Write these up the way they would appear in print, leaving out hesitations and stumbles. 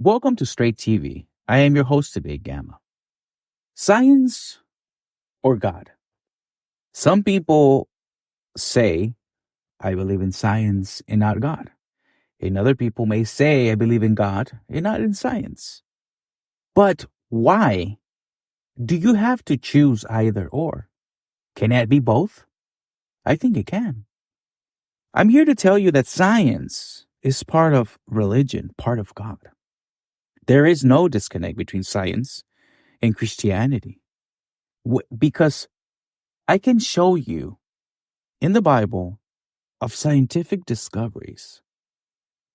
Welcome to Straight TV. I am your host today, Gamma. Science or God? Some people say, I believe in science and not God. And other people may say, I believe in God and not in science. But why do you have to choose either or? Can it be both? I think it can. I'm here to tell you that science is part of religion, part of God. There is no disconnect between science and Christianity. Because I can show you in the Bible of scientific discoveries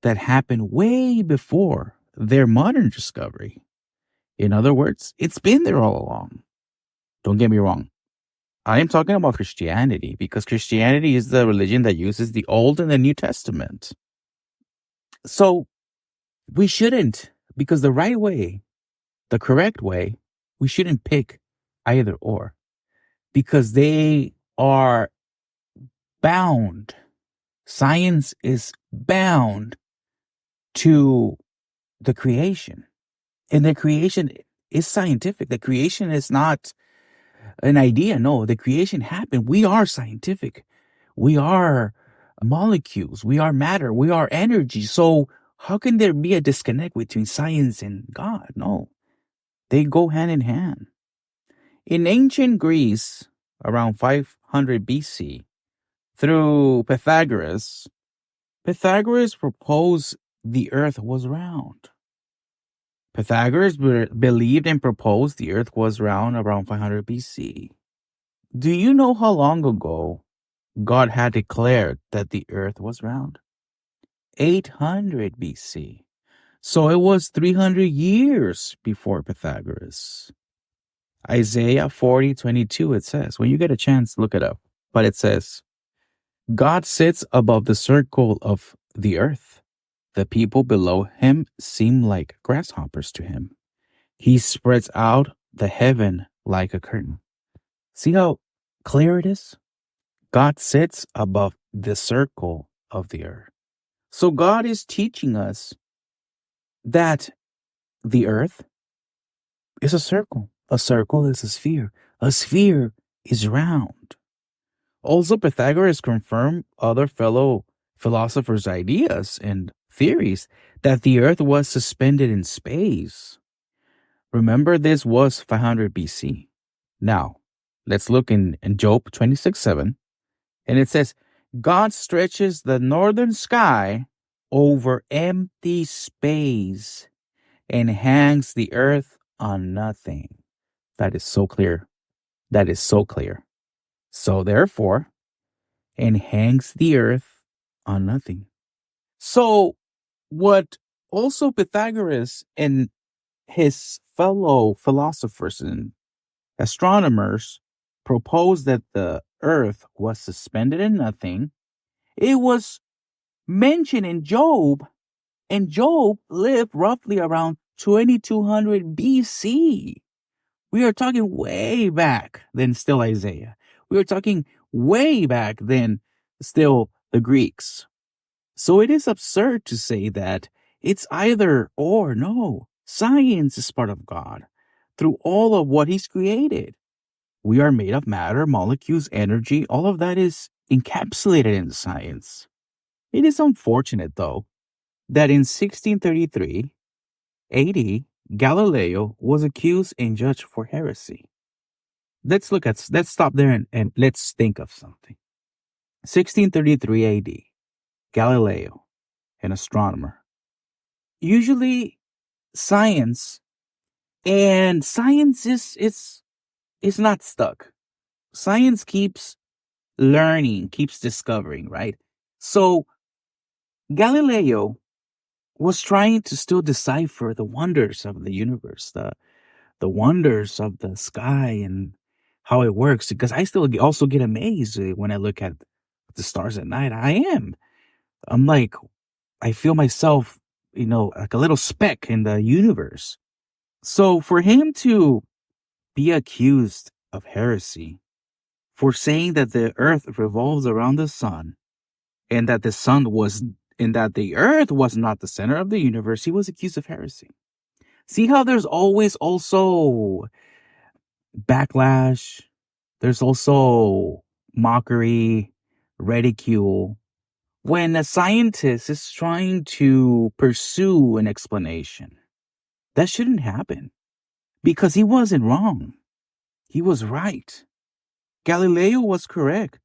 that happened way before their modern discovery. In other words, it's been there all along. Don't get me wrong. I am talking about Christianity because Christianity is the religion that uses the Old and the New Testament. So we shouldn't, because the right way, the correct way, we shouldn't pick either or because they are bound. Science is bound to the creation. And the creation is scientific. The creation is not an idea. No, the creation happened. We are scientific. We are molecules. We are matter. We are energy. So how can there be a disconnect between science and God? No, they go hand in hand. In ancient Greece, around 500 BC, through Pythagoras proposed the earth was round. Pythagoras believed and proposed the earth was round around 500 BC. Do you know how long ago God had declared that the earth was round? 800 BC. So it was 300 years before Pythagoras. Isaiah 40:22, it says, when you get a chance, look it up. But it says, God sits above the circle of the earth. The people below him seem like grasshoppers to him. He spreads out the heaven like a curtain. See how clear it is? God sits above the circle of the earth. So God is teaching us that the earth is a circle. A circle is a sphere. A sphere is round. Also, Pythagoras confirmed other fellow philosophers' ideas and theories that the earth was suspended in space. Remember, this was 500 BC. Now, let's look in Job 26:7. And it says, God stretches the northern sky over empty space and hangs the earth on nothing. That is so clear. That is so clear. So therefore, and hangs the earth on nothing. So what also Pythagoras and his fellow philosophers and astronomers proposed that the earth was suspended in nothing. It was mentioned in Job, and Job lived roughly around 2200 BC. We are talking way back than still Isaiah. We are talking way back than still the Greeks. So it is absurd to say that it's either or. No, science is part of God through all of what he's created. We are made of matter, molecules, energy. All of that is encapsulated in science. It is unfortunate, though, that in 1633 AD, Galileo was accused and judged for heresy. Let's stop there and let's think of something. 1633 AD, Galileo, an astronomer. Usually science is not stuck. Science keeps learning, keeps discovering, right? So Galileo was trying to still decipher the wonders of the universe, the wonders of the sky and how it works. Because I still also get amazed when I look at the stars at night. I'm like, I feel myself, like a little speck in the universe. So for him to be accused of heresy for saying that the earth revolves around the sun and that the sun was and that the earth was not the center of the universe, he was accused of heresy. See how there's always also backlash, there's also mockery, ridicule, when a scientist is trying to pursue an explanation. That shouldn't happen because he wasn't wrong. He was right. Galileo was correct.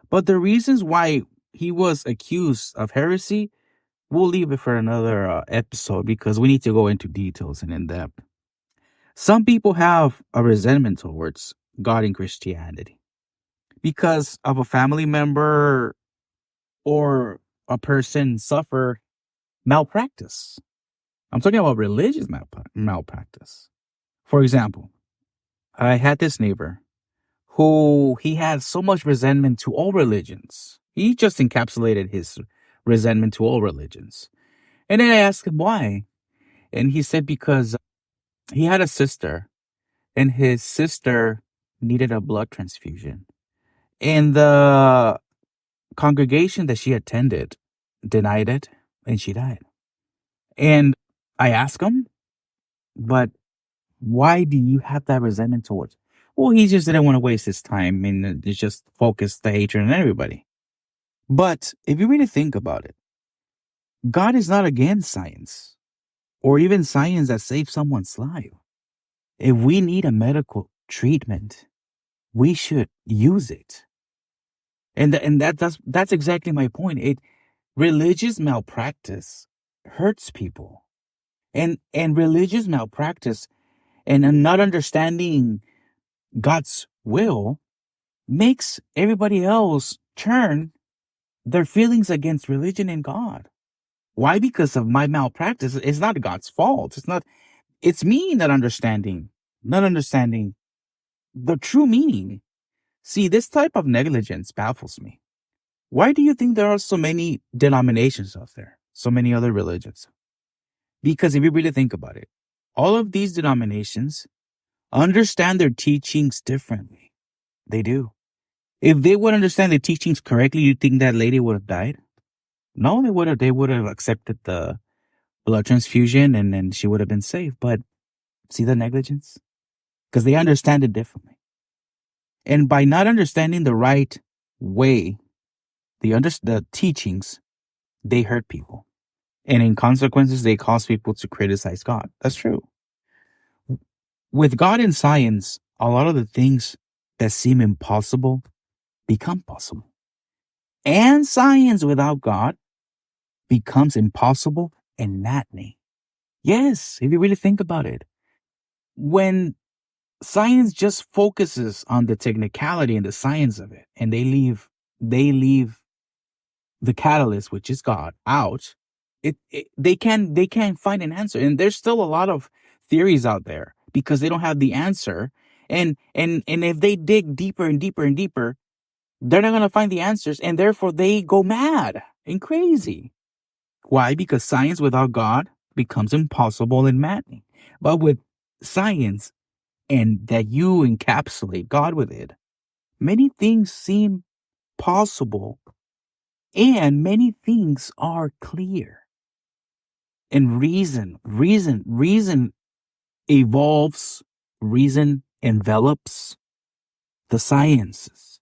But the reasons why he was accused of heresy, we'll leave it for another episode because we need to go into details and in depth. Some people have a resentment towards God in Christianity because of a family member or a person suffer malpractice. I'm talking about religious malpractice. For example, I had this neighbor who he had so much resentment to all religions. He just encapsulated his resentment to all religions. And then I asked him why. And he said because he had a sister and his sister needed a blood transfusion. And the congregation that she attended denied it and she died. And I asked him, but why do you have that resentment towards? Well, he just didn't want to waste his time and just focus the hatred on everybody. But if you really think about it, God is not against science or even science that saves someone's life. If we need a medical treatment, we should use it. And that's exactly my point. Religious malpractice hurts people. And religious malpractice and not understanding God's will makes everybody else turn their feelings against religion and God. Why? Because of my malpractice. It's not God's fault. It's me not understanding the true meaning. See, this type of negligence baffles me. Why do you think there are so many denominations out there? So many other religions? Because if you really think about it, all of these denominations understand their teachings differently. They do. If they would understand the teachings correctly, you think that lady would have died? No, they would have accepted the blood transfusion and then she would have been saved. But see the negligence? Because they understand it differently. And by not understanding the right way, the teachings, they hurt people. And in consequences, they cause people to criticize God. That's true. With God and science, a lot of the things that seem impossible become possible. And science without God becomes impossible and maddening. Yes, if you really think about it. When science just focuses on the technicality and the science of it, and they leave the catalyst, which is God, out, they can't find an answer. And there's still a lot of theories out there because they don't have the answer. And if they dig deeper and deeper and deeper, they're not gonna find the answers, and therefore they go mad and crazy. Why? Because science without God becomes impossible and maddening. But with science, and that you encapsulate God with it, many things seem possible and many things are clear. And reason evolves, reason envelops the sciences.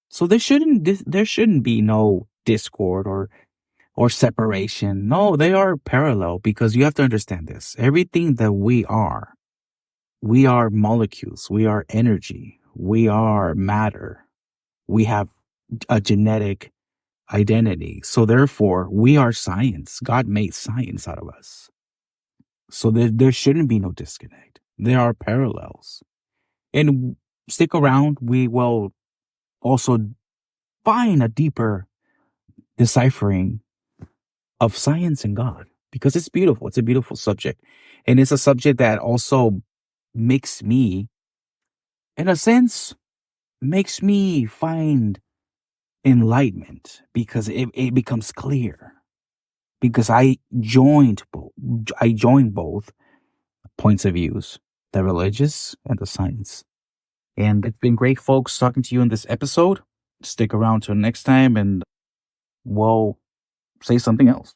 So there shouldn't be no discord or separation. No, they are parallel because you have to understand this. Everything that we are molecules, we are energy, we are matter, we have a genetic identity. So therefore, we are science. God made science out of us. So there shouldn't be no disconnect. There are parallels. And stick around, we will also find a deeper deciphering of science and God because it's beautiful. It's a beautiful subject. And it's a subject that also makes me, in a sense, makes me find enlightenment because it becomes clear. Because I joined both points of views, the religious and the science. And it's been great, folks, talking to you in this episode. Stick around till next time and we'll say something else.